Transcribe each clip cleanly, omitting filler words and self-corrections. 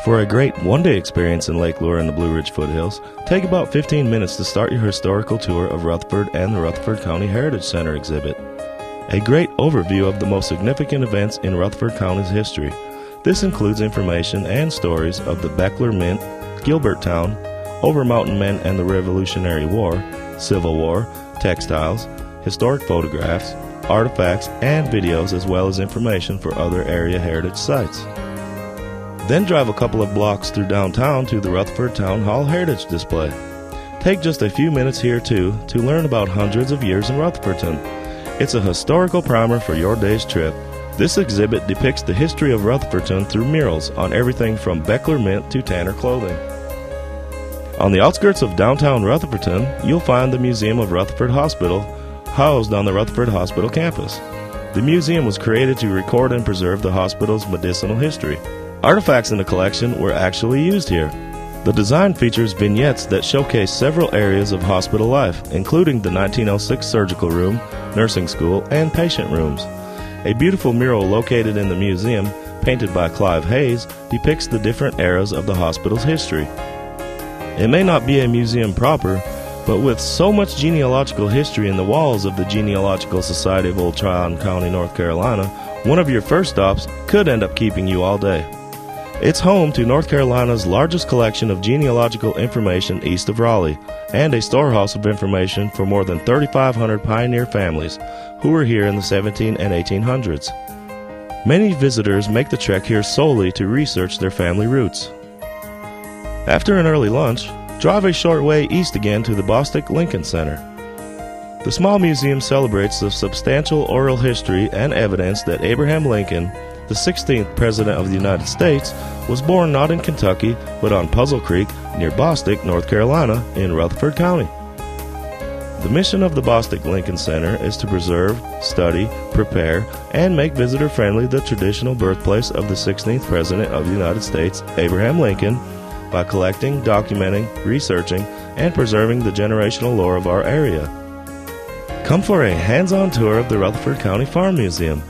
For a great one-day experience in Lake Lure and the Blue Ridge Foothills, take about 15 minutes to start your historical tour of Rutherford and the Rutherford County Heritage Center exhibit. A great overview of the most significant events in Rutherford County's history. This includes information and stories of the Beckler Mint, Gilberttown, Over Mountain Men and the Revolutionary War, Civil War, textiles, historic photographs, artifacts, and videos, as well as information for other area heritage sites. Then drive a couple of blocks through downtown to the Rutherford Town Hall Heritage Display. Take just a few minutes here too to learn about hundreds of years in Rutherfordton. It's a historical primer for your day's trip. This exhibit depicts the history of Rutherfordton through murals on everything from Beckler Mint to Tanner clothing. On the outskirts of downtown Rutherfordton, you'll find the Museum of Rutherford Hospital, housed on the Rutherford Hospital campus. The museum was created to record and preserve the hospital's medicinal history. Artifacts in the collection were actually used here. The design features vignettes that showcase several areas of hospital life, including the 1906 surgical room, nursing school, and patient rooms. A beautiful mural located in the museum, painted by Clive Hayes, depicts the different eras of the hospital's history. It may not be a museum proper, but with so much genealogical history in the walls of the Genealogical Society of Old Tryon County, North Carolina, one of your first stops could end up keeping you all day. It's home to North Carolina's largest collection of genealogical information east of Raleigh, and a storehouse of information for more than 3,500 pioneer families who were here in the 1700s and 1800s. Many visitors make the trek here solely to research their family roots. After an early lunch, drive a short way east again to the Bostic Lincoln Center. The small museum celebrates the substantial oral history and evidence that Abraham Lincoln, the 16th President of the United States, was born not in Kentucky, but on Puzzle Creek near Bostic, North Carolina, in Rutherford County. The mission of the Bostic Lincoln Center is to preserve, study, prepare, and make visitor-friendly the traditional birthplace of the 16th President of the United States, Abraham Lincoln, by collecting, documenting, researching, and preserving the generational lore of our area. Come for a hands-on tour of the Rutherford County Farm Museum.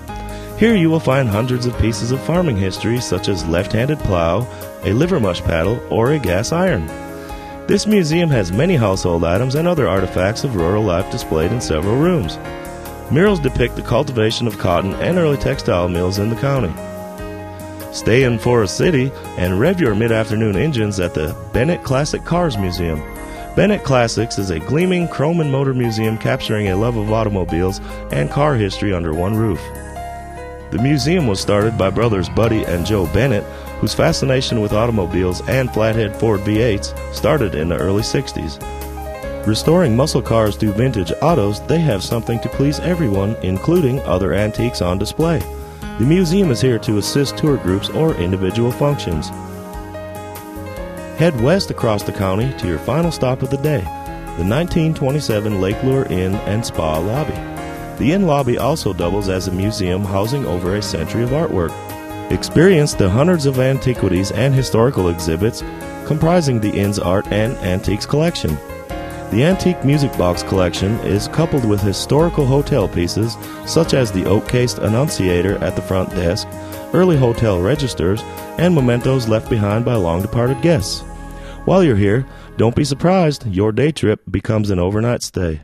Here you will find hundreds of pieces of farming history, such as left-handed plow, a liver mush paddle, or a gas iron. This museum has many household items and other artifacts of rural life displayed in several rooms. Murals depict the cultivation of cotton and early textile mills in the county. Stay in Forest City and rev your mid-afternoon engines at the Bennett Classic Cars Museum. Bennett Classics is a gleaming chrome and motor museum capturing a love of automobiles and car history under one roof. The museum was started by brothers Buddy and Joe Bennett, whose fascination with automobiles and flathead Ford V8s started in the early 60s. Restoring muscle cars to vintage autos, they have something to please everyone, including other antiques on display. The museum is here to assist tour groups or individual functions. Head west across the county to your final stop of the day, the 1927 Lake Lure Inn and Spa Lobby. The inn lobby also doubles as a museum housing over a century of artwork. Experience the hundreds of antiquities and historical exhibits comprising the inn's art and antiques collection. The antique music box collection is coupled with historical hotel pieces such as the oak-cased annunciator at the front desk, early hotel registers, and mementos left behind by long-departed guests. While you're here, don't be surprised your day trip becomes an overnight stay.